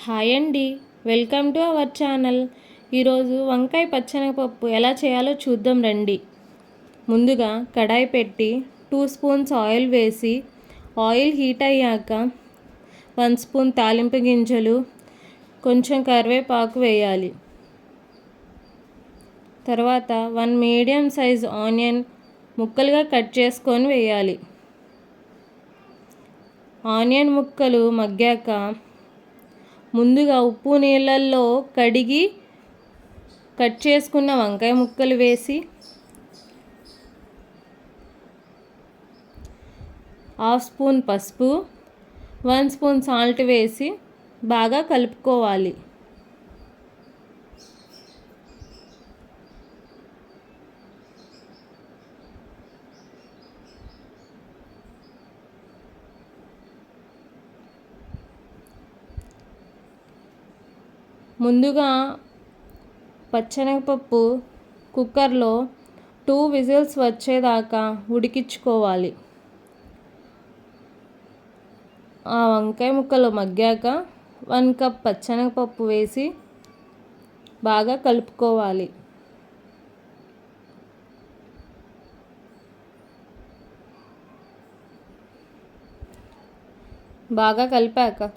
Hi అండి, welcome to our channel. ఈరోజు వంకాయ పచ్చెనగపప్పు ఎలా చేయాలో చూద్దాం రండి. ముందుగా కడాయి పెట్టి 2 స్పూన్స్ ఆయిల్ వేసి ఆయిల్ హీట్ అయ్యాక 1 స్పూన్ తాలింపు గింజలు, కొంచెం కరివేపాకు వేయాలి. తర్వాత 1 మీడియం సైజ్ ఆనియన్ ముక్కలుగా కట్ చేసుకొని వేయాలి. ఆనియన్ ముక్కలు మగ్గాక ముందుగా ఉప్పు నీళ్ళల్లో కడిగి కట్ చేసుకున్న వంకాయ ముక్కలు వేసి 1/2 స్పూన్ పసుపు, 1 స్పూన్ సాల్ట్ వేసి బాగా కలుపుకోవాలి. ముందుగా పచ్చెనగపప్పు కుక్కర్లో 2 విజిల్స్ వచ్చేదాకా ఉడికించుకోవాలి. ఆ వంకాయ ముక్కలు మగ్గాక 1 కప్ పచ్చెనగపప్పు వేసి బాగా కలుపుకోవాలి. బాగా కలిపాక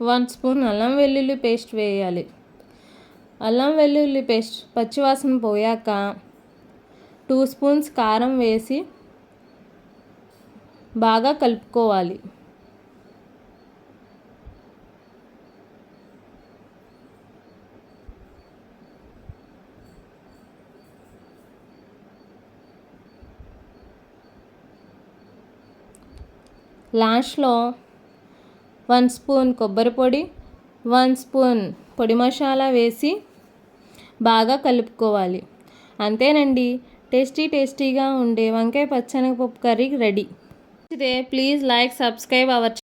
1 స్పూన్ అల్లం వెల్లుల్లి పేస్ట్ వేయాలి. అల్లం వెల్లుల్లి పేస్ట్ పచ్చివాసన పోయాక 2 స్పూన్స్ కారం వేసి బాగా కలుపుకోవాలి. లాస్ట్లో 1 స్పూన్ కొబ్బరి పొడి, 1 స్పూన్ పొడి మసాలా వేసి బాగా కలుపుకోవాలి. అంతేనండి, టేస్టీగా ఉండే వంకాయ పచ్చెనగపప్పు curry ready. Please like, subscribe hour